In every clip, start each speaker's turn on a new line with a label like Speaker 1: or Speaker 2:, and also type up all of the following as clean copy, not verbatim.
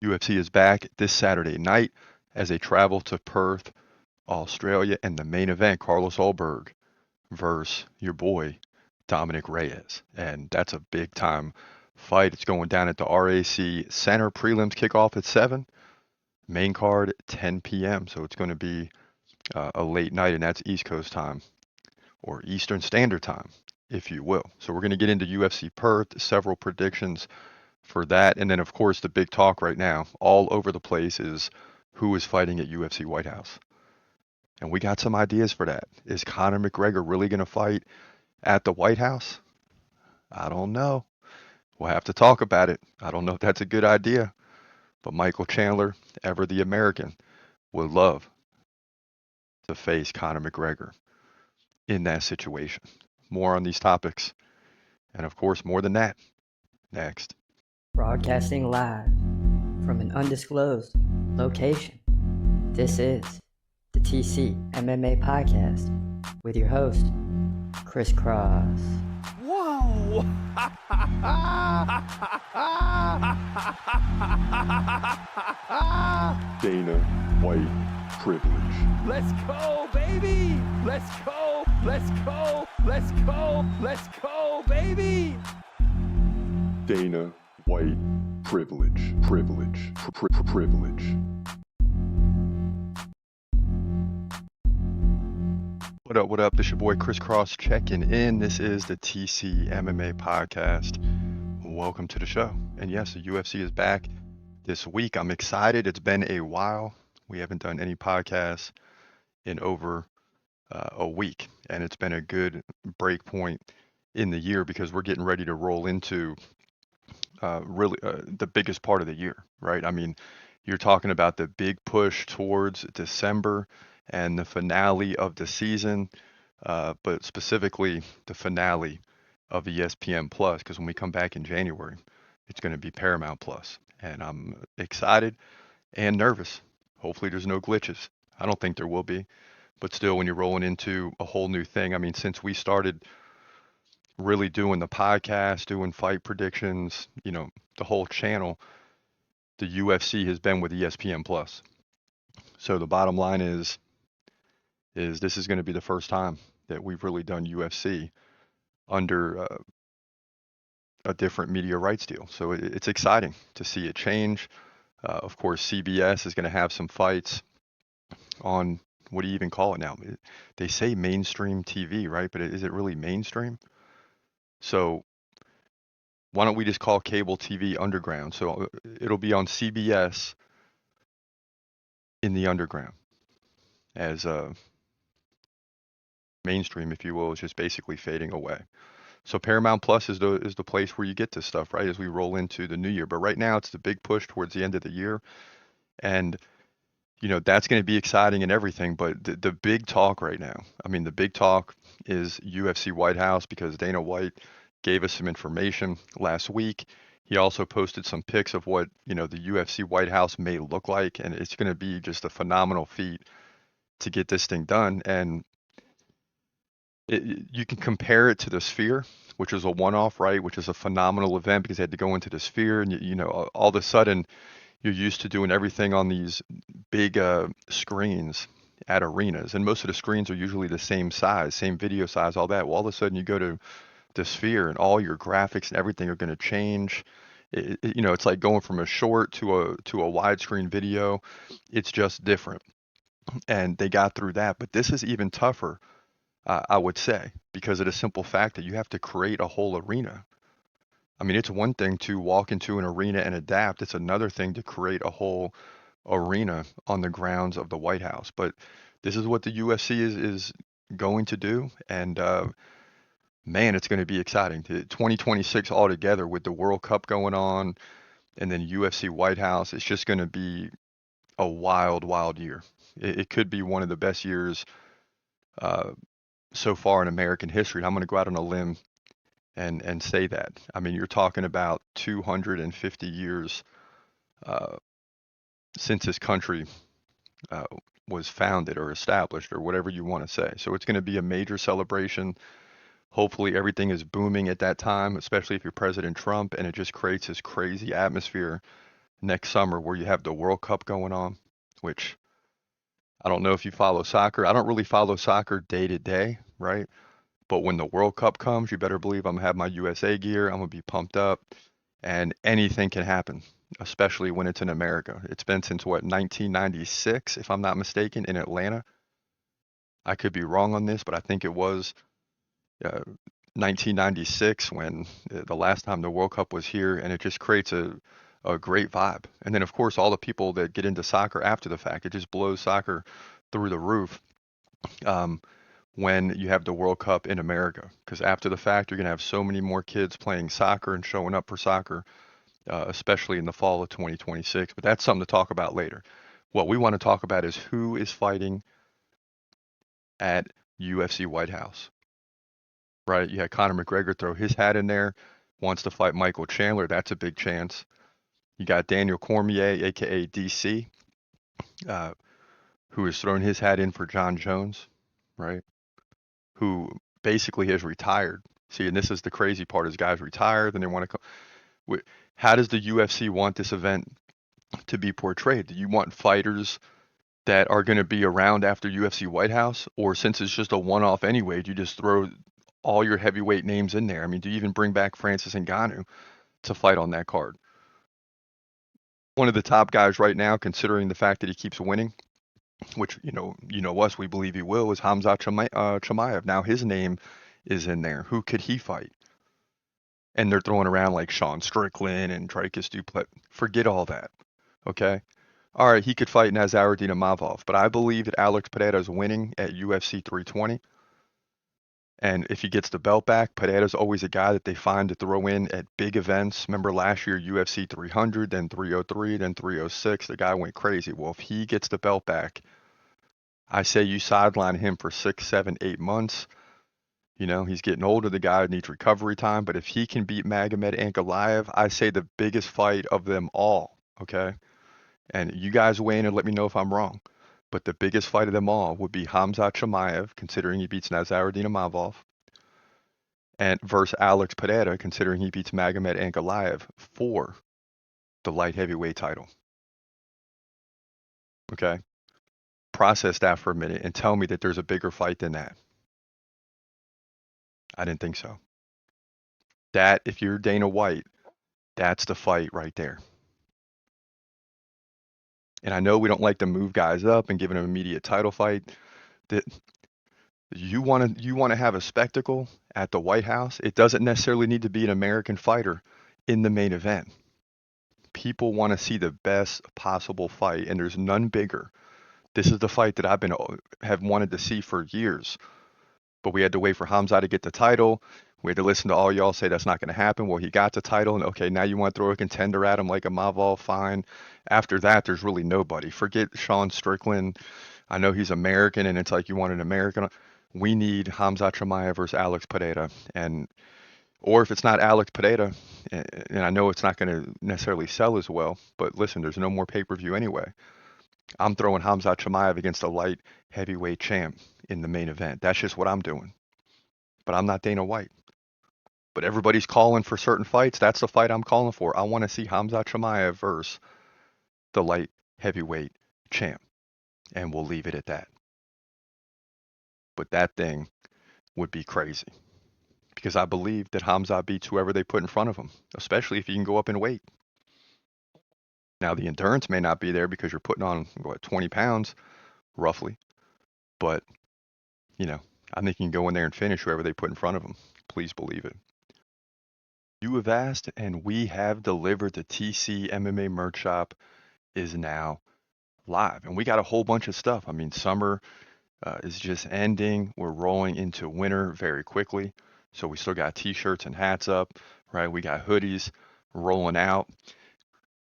Speaker 1: UFC is back this Saturday night as they travel to Perth, Australia, and the main event, Carlos Ulberg versus your boy, Dominick Reyes. And that's a big time fight. It's going down at the RAC Center. Prelims kick off at 7, main card 10 p.m. So it's going to be a late night, and that's East Coast time or Eastern Standard Time, if you will. So we're going to get into UFC Perth, several predictions for that. And then, of course, the big talk right now, all over the place, is who is fighting at UFC White House. And we got some ideas for that. Is Conor McGregor really going to fight at the White House? I don't know. We'll have to talk about it. I don't know if that's a good idea. But Michael Chandler, ever the American, would love to face Conor McGregor in that situation. More on these topics. And of course, more than that, next.
Speaker 2: Broadcasting live from an undisclosed location. This is the TCMMA podcast with your host, Chris Cross.
Speaker 3: Whoa!
Speaker 4: Dana White privilege.
Speaker 3: Let's go, baby! Let's go! Let's go! Let's go! Let's go, baby!
Speaker 4: Dana White privilege. Privilege. Privilege.
Speaker 1: What up, what up? This your boy Chris Cross checking in. This is the TCMMA podcast. Welcome to the show. And yes, the UFC is back this week. I'm excited. It's been a while. We haven't done any podcasts in over a week. And it's been a good break point in the year because we're getting ready to roll into really the biggest part of the year, right? I mean, you're talking about the big push towards December and the finale of the season, but specifically the finale of ESPN Plus, because when we come back in January, it's going to be Paramount Plus, and I'm excited and nervous. Hopefully, there's no glitches. I don't think there will be, but still, when you're rolling into a whole new thing, I mean, since we started really doing the podcast, doing fight predictions, the whole channel, the UFC has been with ESPN Plus. So the bottom line is this is going to be the first time that we've really done UFC under a different media rights deal. So it's exciting to see it change. Of course, CBS is going to have some fights on, what do you even call it now? They say mainstream TV, right? But is it really mainstream? So why don't we just call cable TV underground? So it'll be on CBS in the underground as mainstream, if you will, is just basically fading away. So Paramount Plus is the place where you get this stuff, right? As we roll into the new year. But right now it's the big push towards the end of the year. And that's going to be exciting and everything, but the big talk right now, I mean, the big talk is UFC White House, because Dana White gave us some information last week. He also posted some pics of what, the UFC White House may look like, and it's going to be just a phenomenal feat to get this thing done. And you can compare it to the Sphere, which is a one-off, right? Which is a phenomenal event because they had to go into the Sphere, and all of a sudden you're used to doing everything on these big screens at arenas, and most of the screens are usually the same size, same video size, all that. Well, all of a sudden you go to the Sphere, and all your graphics and everything are going to change. It's like going from a short to a widescreen video. It's just different, and they got through that. But this is even tougher, I would say, because of the simple fact that you have to create a whole arena. I mean, it's one thing to walk into an arena and adapt. It's another thing to create a whole arena on the grounds of the White House. But this is what the UFC is going to do, and man, it's going to be exciting. 2026 altogether with the World Cup going on, and then UFC White House. It's just going to be a wild, wild year. It could be one of the best years so far in American history. And I'm going to go out on a limb and say that. I mean, you're talking about 250 years since this country was founded or established, or whatever you want to say. So it's going to be a major celebration. Hopefully everything is booming at that time, especially if you're President Trump, and it just creates this crazy atmosphere next summer where you have the World Cup going on, which I don't know if you follow soccer. I don't really follow soccer day to day, right? But when the World Cup comes, you better believe I'm gonna have my USA gear. I'm gonna be pumped up, and anything can happen, especially when it's in America. It's been since what, 1996, if I'm not mistaken, in Atlanta. I could be wrong on this, but I think it was uh, 1996 when the last time the World Cup was here, and it just creates a great vibe. And then, of course, all the people that get into soccer after the fact, it just blows soccer through the roof um, when you have the World Cup in America. Because after the fact, you're going to have so many more kids playing soccer and showing up for soccer, especially in the fall of 2026. But that's something to talk about later. What we want to talk about is who is fighting at UFC White House. Right? You had Conor McGregor throw his hat in there, wants to fight Michael Chandler. That's a big chance. You got Daniel Cormier, aka DC, uh, who has thrown his hat in for John Jones, right? Who basically has retired. See, and this is the crazy part: is guys retire, then they want to come. How does the UFC want this event to be portrayed? Do you want fighters that are going to be around after UFC White House, or since it's just a one-off anyway, do you just throw all your heavyweight names in there? I mean, do you even bring back Francis Ngannou to fight on that card? One of the top guys right now, considering the fact that he keeps winning, which us, we believe he will, is Hamza Chimaev. Now his name is in there. Who could he fight? And they're throwing around like Sean Strickland and Dricus Duplessis. Forget all that. Okay. All right, he could fight Nazaruddin Imavov, but I believe that Alex Pereira is winning at UFC 320. And if he gets the belt back, Pereira's always a guy that they find to throw in at big events. Remember last year, UFC 300, then 303, then 306. The guy went crazy. Well, if he gets the belt back, I say you sideline him for 6, 7, 8 months. He's getting older. The guy needs recovery time. But if he can beat Magomed Ankalaev, I say the biggest fight of them all. Okay. And you guys weigh in and let me know if I'm wrong. But the biggest fight of them all would be Hamza Chimaev, considering he beats Nazaruddin Imavov, and versus Alex Pereira, considering he beats Magomed Ankalaev for the light heavyweight title. Okay? Process that for a minute and tell me that there's a bigger fight than that. I didn't think so. That, if you're Dana White, that's the fight right there. And I know we don't like to move guys up and give them an immediate title fight. That you want to have a spectacle at the White House. It doesn't necessarily need to be an American fighter in the main event. People want to see the best possible fight, and there's none bigger. This is the fight that have wanted to see for years. But we had to wait for Hamza to get the title. We had to listen to all y'all say that's not going to happen. Well, he got the title, and okay, now you want to throw a contender at him like a Mavov, fine. After that, there's really nobody. Forget Sean Strickland. I know he's American, and it's like you want an American. We need Hamza Chimaev versus Alex Pereira, or if it's not Alex Pereira, and I know it's not going to necessarily sell as well, but listen, there's no more pay-per-view anyway. I'm throwing Hamza Chimaev against a light heavyweight champ in the main event. That's just what I'm doing. But I'm not Dana White. But everybody's calling for certain fights. That's the fight I'm calling for. I want to see Hamza Chimaev versus the light heavyweight champ. And we'll leave it at that. But that thing would be crazy. Because I believe that Hamza beats whoever they put in front of him, especially if he can go up in weight. Now, the endurance may not be there because you're putting on, 20 pounds, roughly. But, I think he can go in there and finish whoever they put in front of him. Please believe it. You have asked, and we have delivered. The TCMMA merch shop is now live. And we got a whole bunch of stuff. I mean, summer is just ending. We're rolling into winter very quickly. So we still got t-shirts and hats up, right? We got hoodies rolling out.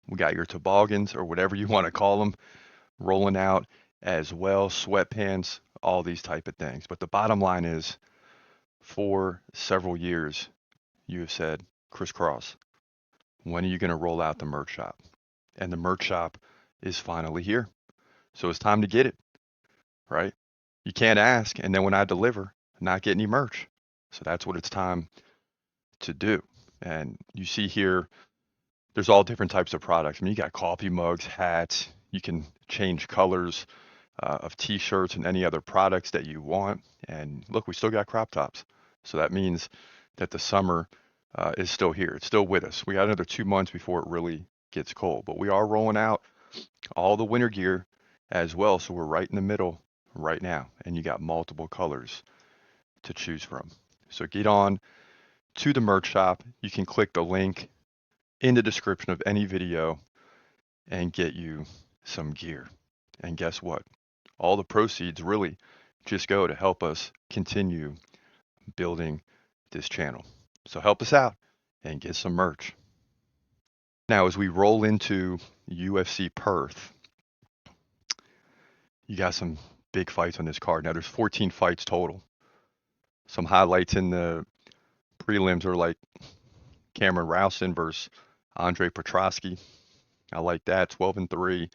Speaker 1: We got your toboggans, or whatever you want to call them, rolling out as well. Sweatpants, all these type of things. But the bottom line is, for several years, you have said, Chris Cross, when are you going to roll out the merch shop? And the merch shop is finally here. So it's time to get it, right? You can't ask, and then when I deliver, not get any merch. So that's what it's time to do. And you see here there's all different types of products. I mean, you got coffee mugs, hats. You can change colors of T-shirts and any other products that you want. And look, we still got crop tops. So that means that the summer is still here. It's still with us. We got another 2 months before it really gets cold. But we are rolling out all the winter gear as well. So we're right in the middle right now. And you got multiple colors to choose from. So get on to the merch shop. You can click the link in the description of any video and get you some gear. And guess what? All the proceeds really just go to help us continue building this channel. So help us out and get some merch. Now, as we roll into UFC Perth, you got some big fights on this card. Now, there's 14 fights total. Some highlights in the prelims are like Cameron Rowson versus Andre Petrosky. I like that. 12-3,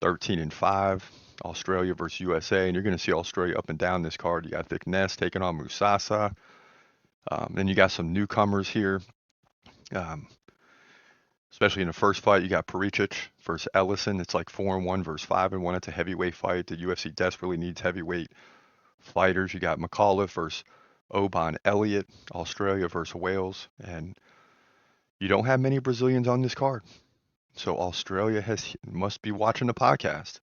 Speaker 1: 13-5. Australia versus USA, and you're going to see Australia up and down this card. You got Vic Ness taking on Musasa. Then you got some newcomers here, especially in the first fight. You got Pericic versus Ellison. It's like 4-1 versus 5-1. It's a heavyweight fight. The UFC desperately needs heavyweight fighters. You got McAuliffe versus Oban Elliott, Australia versus Wales, and you don't have many Brazilians on this card. So Australia must be watching the podcast.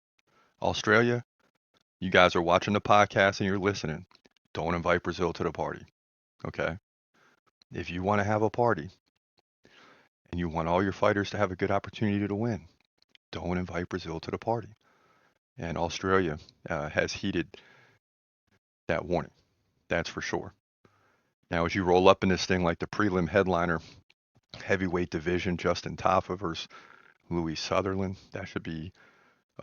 Speaker 1: Australia, you guys are watching the podcast and you're listening. Don't invite Brazil to the party, okay? If you want to have a party and you want all your fighters to have a good opportunity to win, don't invite Brazil to the party. And Australia has heeded that warning, that's for sure. Now, as you roll up in this thing like the prelim headliner, heavyweight division, Justin Tafa versus Louis Sutherland, that should be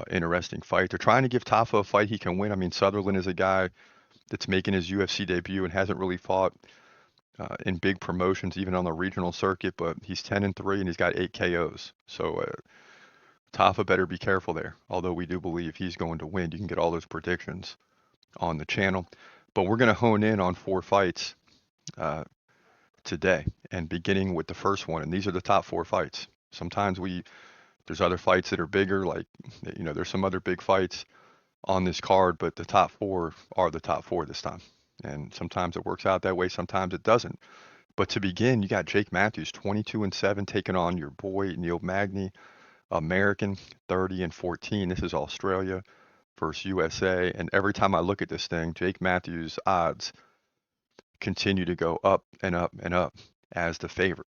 Speaker 1: interesting fight. They're trying to give Tafa a fight he can win. I mean, Sutherland is a guy that's making his UFC debut and hasn't really fought in big promotions, even on the regional circuit, but he's 10-3 and he's got 8 KOs. So Tafa better be careful there, although we do believe he's going to win. You can get all those predictions on the channel. But we're going to hone in on 4 fights today, and beginning with the first one. And these are the top 4 fights. Sometimes there's other fights that are bigger, like, there's some other big fights on this card, but the top 4 are the top 4 this time. And sometimes it works out that way, sometimes it doesn't. But to begin, you got Jake Matthews, 22-7, taking on your boy Neil Magny, American, 30-14. This is Australia versus USA. And every time I look at this thing, Jake Matthews' odds continue to go up and up and up as the favorite.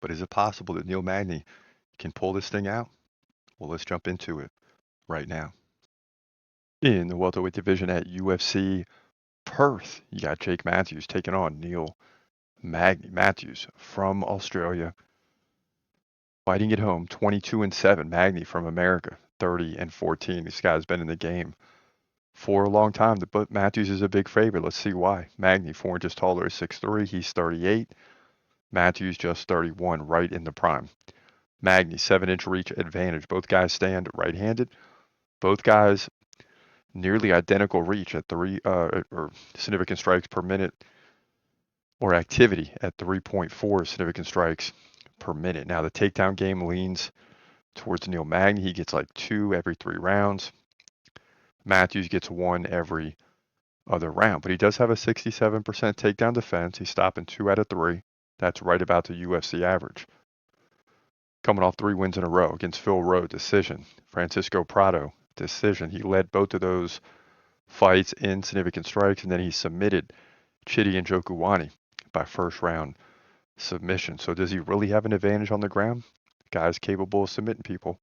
Speaker 1: But is it possible that Neil Magny can pull this thing out? Well, let's jump into it right now. In the welterweight division at UFC Perth, you got Jake Matthews taking on Neil Magny. Matthews from Australia, fighting at home, 22-7. Magny from America, 30-14. This guy's been in the game for a long time, but Matthews is a big favorite. Let's see why. Magny, 4 inches taller, is 6'3". He's 38. Matthews just 31, right in the prime. Magny, 7-inch reach advantage. Both guys stand right-handed. Both guys nearly identical reach at 3 or significant strikes per minute, or activity at 3.4 significant strikes per minute. Now the takedown game leans towards Neil Magny. He gets like 2 every 3 rounds. Matthews gets 1 every other round, but he does have a 67% takedown defense. He's stopping 2 out of 3. That's right about the UFC average. Coming off 3 wins in a row against Phil Rowe, decision. Francisco Prado, decision. He led both of those fights in significant strikes, and then he submitted Chidi Njokuani by first round submission. So does he really have an advantage on the ground? Guy's capable of submitting people.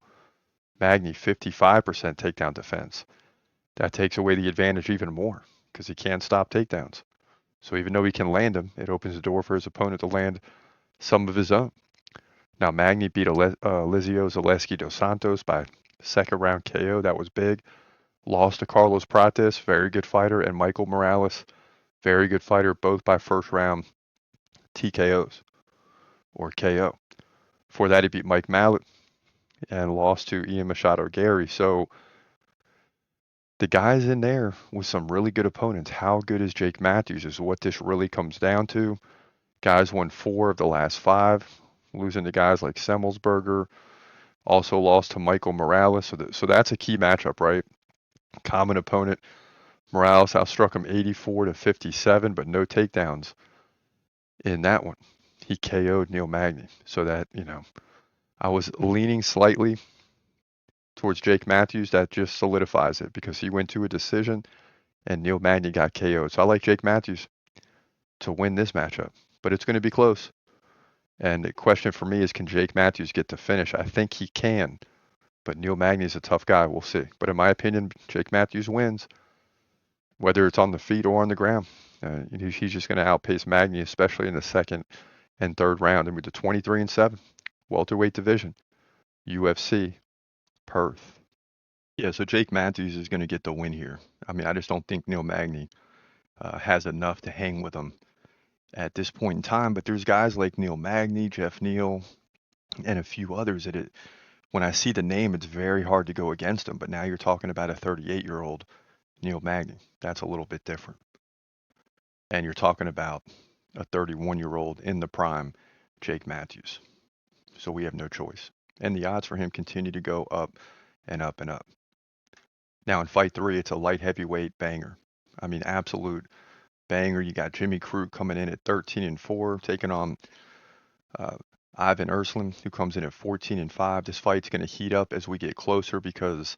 Speaker 1: Magny, 55% takedown defense. That takes away the advantage even more because he can't stop takedowns. So even though he can land them, it opens the door for his opponent to land some of his own. Now, Magny beat Elizio Zaleski dos Santos by second round KO. That was big. Lost to Carlos Prates, very good fighter, and Michael Morales, very good fighter, both by first round TKOs or KO. Before that, he beat Mike Mallet and lost to Ian Machado Gary. So the guys in there with some really good opponents. How good is Jake Matthews is what this really comes down to. Guys won 4 of the last 5. losing to guys like Semmelsberger, also lost to Michael Morales. So that's a key matchup, right? Common opponent. Morales outstruck him 84 to 57, but no takedowns in that one. He KO'd Neil Magny. So that, I was leaning slightly towards Jake Matthews. That just solidifies it because he went to a decision and Neil Magny got KO'd. So I like Jake Matthews to win this matchup, but it's going to be close. And the question for me is, can Jake Matthews get to finish? I think he can, but Neil Magny is a tough guy. We'll see. But in my opinion, Jake Matthews wins, whether it's on the feet or on the ground. He's just going to outpace Magny, especially in the second and third round. And with the 23-7 welterweight division, UFC Perth. Yeah, so Jake Matthews is going to get the win here. I mean, I just don't think Neil Magny has enough to hang with him at this point in time. But there's guys like Neil Magny, Jeff Neal, and a few others that when I see the name, it's very hard to go against him. But now you're talking about a 38-year-old Neil Magny. That's a little bit different. And you're talking about a 31-year-old in the prime, Jake Matthews. So we have no choice. And the odds for him continue to go up and up and up. Now in fight 3, it's a light heavyweight banger. I mean, absolute banger. You got Jimmy Crute coming in at 13-4, taking on Ivan Ersland, who comes in at 14-5. This fight's going to heat up as we get closer because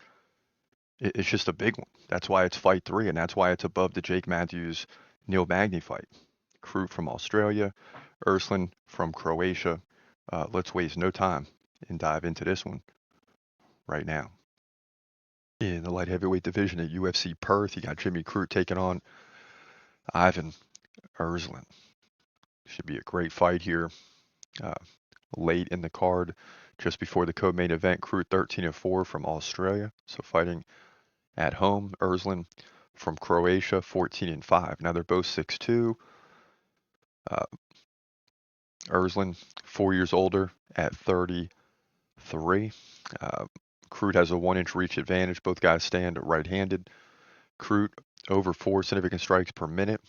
Speaker 1: it's just a big one. That's why it's fight 3, and that's why it's above the Jake Matthews Neil Magny fight. Crute from Australia, Ersland from Croatia. Let's waste no time and dive into this one right now. In the light heavyweight division at UFC Perth, you got Jimmy Crute taking on Ivan Ersland. Should be a great fight here. Late in the card, just before the co-main event, Crute 13-4 from Australia, so fighting at home. Ersland from Croatia, 14-5. Now they're both 6'2". Ersland, 4 years older at 33. Crute has a 1-inch reach advantage. Both guys stand right-handed. Crute over 4 significant strikes per minute,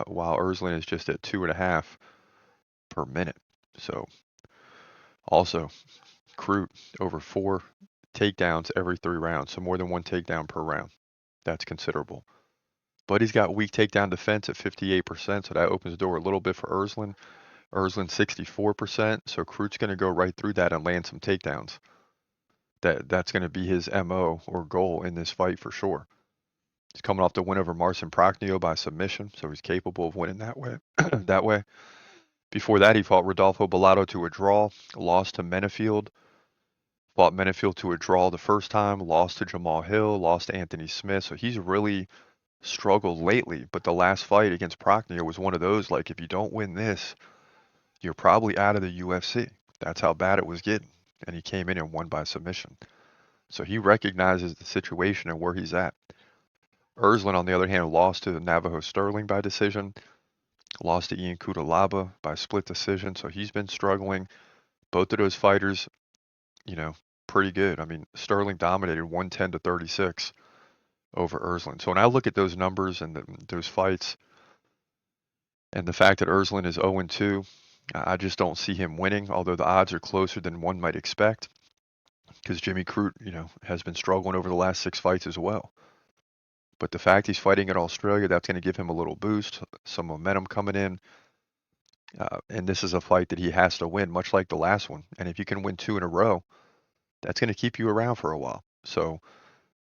Speaker 1: while Ersland is just at 2.5 per minute. So also, Crute over 4 takedowns every 3 rounds, so more than 1 takedown per round. That's considerable. But he's got weak takedown defense at 58%, so that opens the door a little bit for Ersland. Ersland 64%, so Crute's going to go right through that and land some takedowns. That's going to be his MO or goal in this fight for sure. He's coming off the win over Marcin Prachnio by submission, so he's capable of winning that way. that way. Before that, he fought Rodolfo Bellato to a draw, lost to Menefield, fought Menefield to a draw the first time, lost to Jamal Hill, lost to Anthony Smith. So he's really struggled lately, but the last fight against Prachnio was one of those, like, if you don't win this, you're probably out of the UFC. That's how bad it was getting. And he came in and won by submission. So he recognizes the situation and where he's at. Ersland, on the other hand, lost to Navajo Sterling by decision, lost to Ian Cutelaba by split decision. So he's been struggling. Both of those fighters, pretty good. I mean, Sterling dominated 110-36 over Ersland. So when I look at those numbers and those fights, and the fact that Ersland is 0-2, I just don't see him winning, although the odds are closer than one might expect, because Jimmy Crute, has been struggling over the last 6 fights as well. But the fact he's fighting in Australia, that's going to give him a little boost, some momentum coming in. And this is a fight that he has to win, much like the last one. And if you can win 2 in a row, that's going to keep you around for a while. So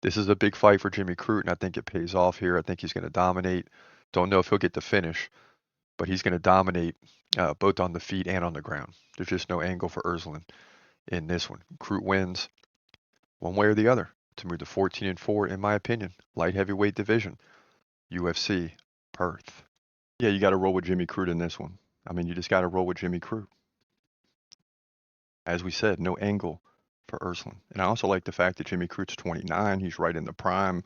Speaker 1: this is a big fight for Jimmy Crute, and I think it pays off here. I think he's going to dominate. Don't know if he'll get the finish, but he's going to dominate both on the feet and on the ground. There's just no angle for Ersland in this one. Crute wins one way or the other to move to 14-4, in my opinion. Light heavyweight division, UFC Perth. Yeah, you got to roll with Jimmy Crute in this one. I mean, you just got to roll with Jimmy Crute. As we said, no angle for Ersland. And I also like the fact that Jimmy Crute's 29. He's right in the prime.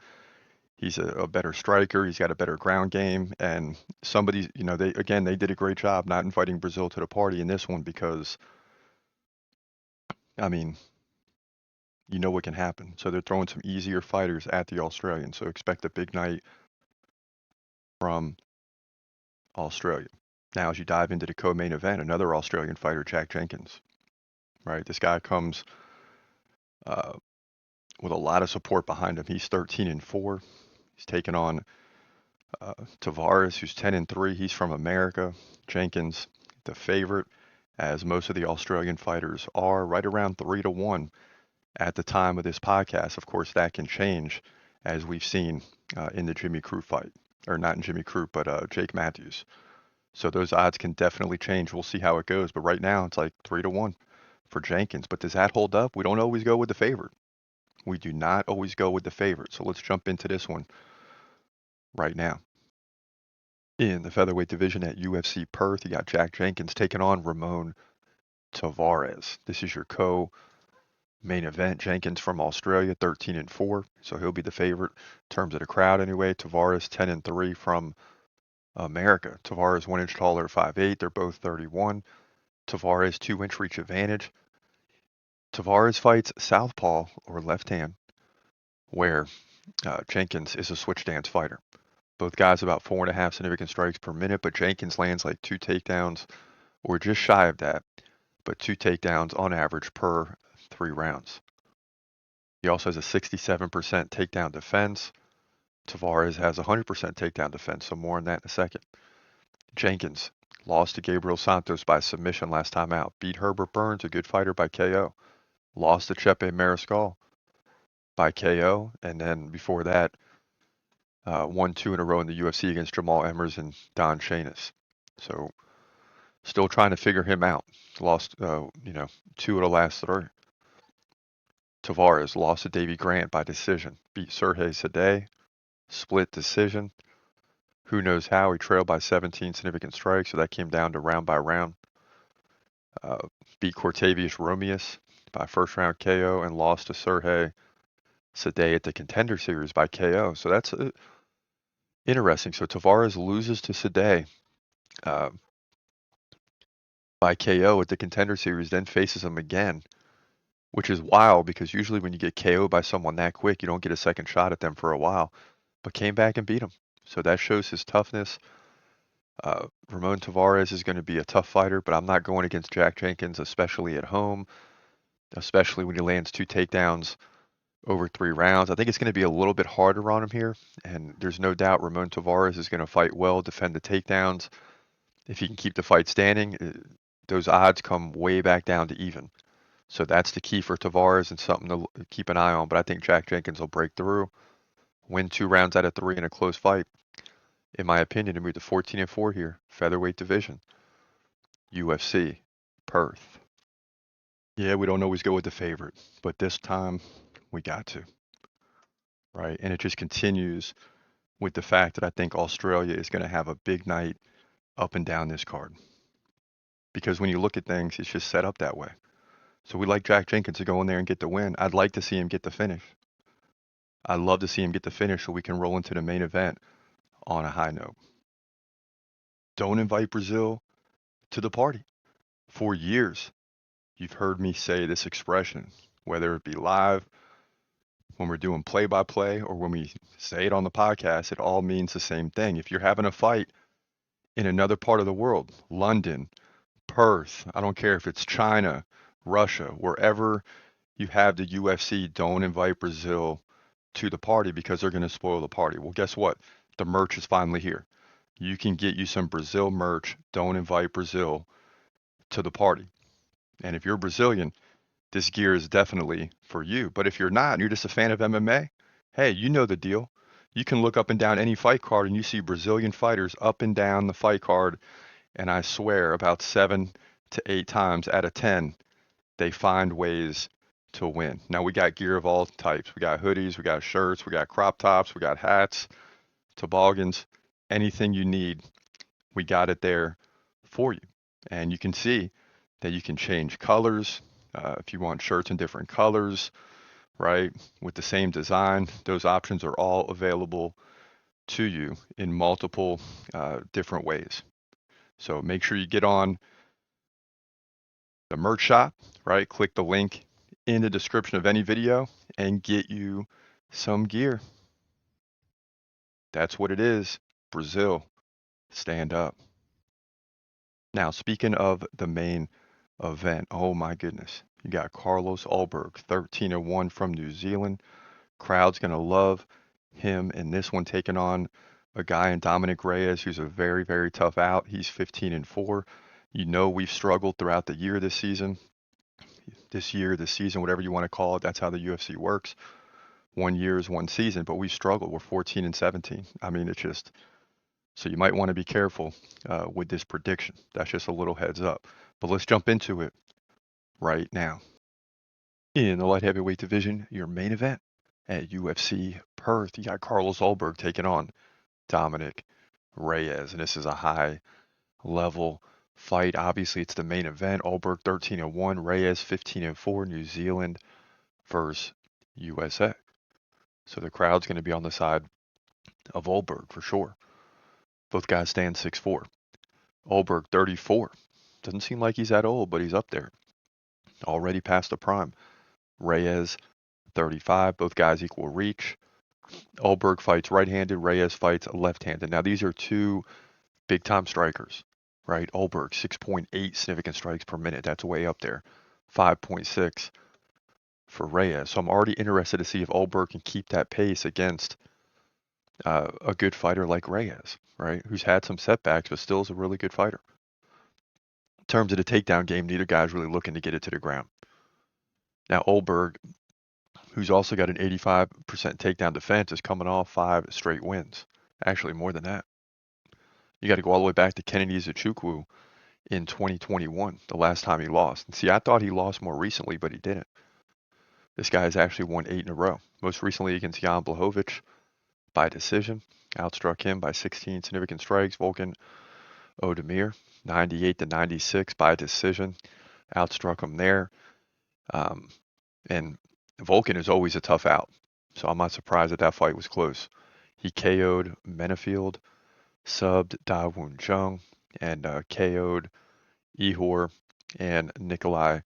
Speaker 1: He's a better striker. He's got a better ground game. And somebody, they did a great job not inviting Brazil to the party in this one because, I mean, you know what can happen. So they're throwing some easier fighters at the Australians. So expect a big night from Australia. Now, as you dive into the co-main event, another Australian fighter, Jack Jenkins, right? This guy comes uh, with a lot of support behind him. He's 13-4. He's taken on Tavares, who's 10-3. He's from America. Jenkins, the favorite, as most of the Australian fighters are, right around 3-1 at the time of this podcast. Of course, that can change, as we've seen in the Jimmy Crute fight, or not in Jimmy Crute, but Jake Matthews. So those odds can definitely change. We'll see how it goes. But right now, it's like 3-1 for Jenkins. But does that hold up? We don't always go with the favorite. We do not always go with the favorite. So let's jump into this one right now. In the featherweight division at UFC Perth, you got Jack Jenkins taking on Ramon Tavares. This is your co-main event. Jenkins from Australia, 13-4, so he'll be the favorite in terms of the crowd anyway. Tavares, 10-3 from America. Tavares 1 inch taller, 5'8". They're both 31. Tavares 2-inch reach advantage. Tavares fights southpaw or left hand, where Jenkins is a switch stance fighter. Both guys about 4.5 significant strikes per minute, but Jenkins lands like 2 takedowns, or just shy of that, but 2 takedowns on average per 3 rounds. He also has a 67% takedown defense. Tavares has 100% takedown defense, so more on that in a second. Jenkins lost to Gabriel Santos by submission last time out. Beat Herbert Burns, a good fighter, by KO. Lost to Chepe Mariscal by KO, and then before that, won 2 in a row in the UFC against Jamal Emmers and Don Shanis. So still trying to figure him out. Lost, 2 of the last 3. Tavares lost to Davey Grant by decision. Beat Sergey Sadeh, split decision. Who knows how? He trailed by 17 significant strikes, so that came down to round by round. Beat Cortavius Romeus by first round KO and lost to Sergey Sadeh at the Contender Series by KO. So that's interesting. So Tavares loses to Sadeh by KO at the Contender Series, then faces him again, which is wild because usually when you get KO'd by someone that quick, you don't get a second shot at them for a while, but came back and beat him. So that shows his toughness. Ramon Tavares is going to be a tough fighter, but I'm not going against Jack Jenkins, especially at home, especially when he lands 2 takedowns over 3 rounds. I think it's going to be a little bit harder on him here, and there's no doubt Ramon Tavares is going to fight well, defend the takedowns. If he can keep the fight standing, those odds come way back down to even. So that's the key for Tavares and something to keep an eye on. But I think Jack Jenkins will break through, win 2 rounds out of 3 in a close fight, in my opinion, to move to 14-4 here, featherweight division, UFC Perth. Yeah, we don't always go with the favorite, but this time we got to, right? And it just continues with the fact that I think Australia is going to have a big night up and down this card. Because when you look at things, it's just set up that way. So we like Jack Jenkins to go in there and get the win. I'd like to see him get the finish. I'd love to see him get the finish so we can roll into the main event on a high note. Don't invite Brazil to the party. For years, you've heard me say this expression, whether it be live, when we're doing play-by-play, or when we say it on the podcast, it all means the same thing. If you're having a fight in another part of the world, London, Perth, I don't care if it's China, Russia, wherever you have the UFC, don't invite Brazil to the party because they're going to spoil the party. Well, guess what? The merch is finally here. You can get you some Brazil merch. Don't invite Brazil to the party. And if you're Brazilian, this gear is definitely for you. But if you're not, and you're just a fan of MMA, hey, you know the deal. You can look up and down any fight card and you see Brazilian fighters up and down the fight card. And I swear about 7 to 8 times out of 10, they find ways to win. Now we got gear of all types. We got hoodies, we got shirts, we got crop tops, we got hats, toboggans, anything you need, we got it there for you. And you can see that you can change colors. If you want shirts in different colors, right, with the same design, those options are all available to you in multiple different ways. So make sure you get on the merch shop, right? Click the link in the description of any video and get you some gear. That's what it is. Brazil, stand up. Now, speaking of the main event, oh my goodness, you got Carlos Ulberg, 13-1 from New Zealand. Crowd's going to love him in this one, taking on a guy in Dominick Reyes who's a very, very tough out. He's 15-4. You know we've struggled throughout the year this season. This season, whatever you want to call it, that's how the UFC works. 1 year is 1 season, but we struggled. We're 14-17. I mean, it's just, so you might want to be careful with this prediction. That's just a little heads up. But let's jump into it right now. In the light heavyweight division, your main event at UFC Perth, you got Carlos Ulberg taking on Dominick Reyes, and this is a high level fight. Obviously, it's the main event. Ulberg 13-1, Reyes 15-4, New Zealand versus USA. So the crowd's going to be on the side of Ulberg for sure. Both guys stand 6'4". Ulberg 34. Doesn't seem like he's that old, but he's up there. Already past the prime. Reyes 35. Both guys equal reach. Ulberg fights right-handed. Reyes fights left-handed. Now these are two big-time strikers, right? Ulberg 6.8 significant strikes per minute. That's way up there. 5.6 for Reyes. So I'm already interested to see if Ulberg can keep that pace against a good fighter like Reyes, right? Who's had some setbacks, but still is a really good fighter. In terms of the takedown game, neither guy's really looking to get it to the ground. Now Ulberg, who's also got an 85% takedown defense, is coming off 5 straight wins. Actually, more than that. You got to go all the way back to Kennedy Nzechukwu in 2021, the last time he lost. And see, I thought he lost more recently, but he didn't. This guy has actually won 8 in a row. Most recently against Jan Blachowicz by decision. Outstruck him by 16 significant strikes. Volkan Oezdemir, 98-96 by decision. Outstruck him there. And Volkan is always a tough out. So I'm not surprised that that fight was close. He KO'd Menefield, subbed Da Woon Jung, and KO'd Ihor and Nikolai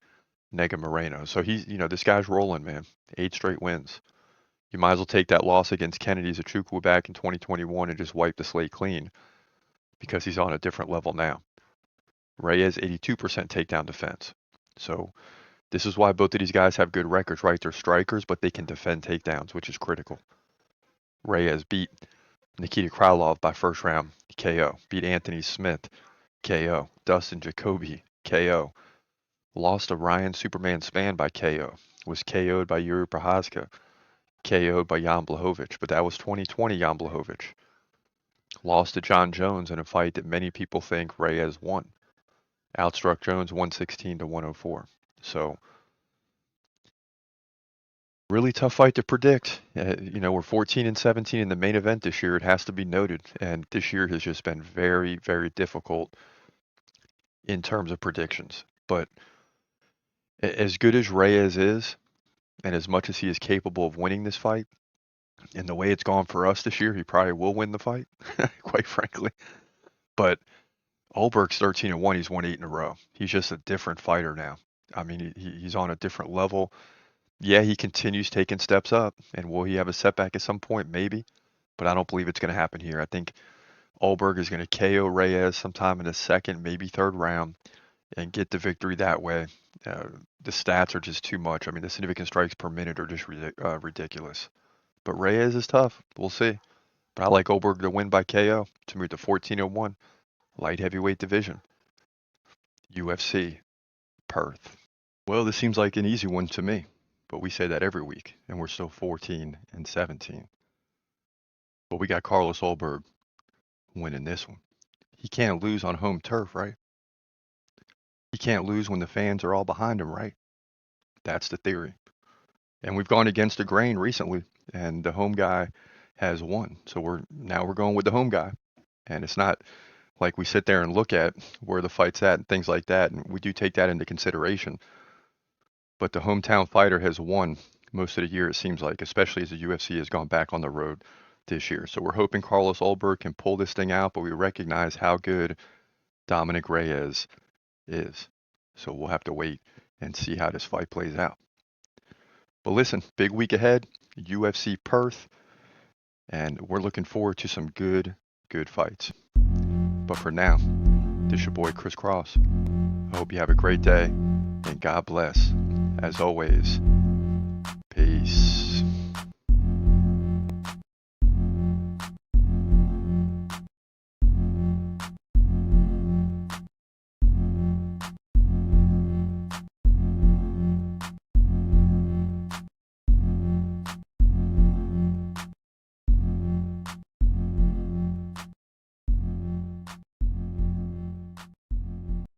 Speaker 1: Negumereanu. So he's, this guy's rolling, man. 8 straight wins. You might as well take that loss against Kennedy Nzechukwu back in 2021 and just wipe the slate clean because he's on a different level now. Reyes, 82% takedown defense. So this is why both of these guys have good records, right? They're strikers, but they can defend takedowns, which is critical. Reyes beat Nikita Krylov by first round KO. Beat Anthony Smith, KO. Dustin Jacoby, KO. Lost to Ryan Superman Spann by KO. Was KO'd by Yuri Prochazka. KO'd by Jan Blachowicz, but that was 2020 Jan Blachowicz. Lost to John Jones in a fight that many people think Reyes won. Outstruck Jones 116-104. So, really tough fight to predict. We're 14-17 in the main event this year. It has to be noted. And this year has just been very, very difficult in terms of predictions. But as good as Reyes is, and as much as he is capable of winning this fight, and the way it's gone for us this year, he probably will win the fight, quite frankly. But Ulberg's 13-1. He's won 8 in a row. He's just a different fighter now. I mean, he's on a different level. Yeah, he continues taking steps up. And will he have a setback at some point? Maybe. But I don't believe it's going to happen here. I think Ulberg is going to KO Reyes sometime in the second, maybe third round, and get the victory that way. The stats are just too much. I mean, the significant strikes per minute are just ridiculous. But Reyes is tough. We'll see. But I like Ulberg to win by KO to move to 14-1, light heavyweight division. UFC Perth. Well, this seems like an easy one to me, but we say that every week, and we're still 14-17. But we got Carlos Ulberg winning this one. He can't lose on home turf, right? He can't lose when the fans are all behind him, right? That's the theory. And we've gone against the grain recently, and the home guy has won. So we're going with the home guy. And it's not like we sit there and look at where the fight's at and things like that, and we do take that into consideration. But the hometown fighter has won most of the year, it seems like, especially as the UFC has gone back on the road this year. So we're hoping Carlos Ulberg can pull this thing out, but we recognize how good Dominick Reyes is. So we'll have to wait and see how this fight plays out. But listen, big week ahead, UFC Perth, and we're looking forward to some good fights. But for now, This your boy Chris Cross. I hope you have a great day, and God bless. As always,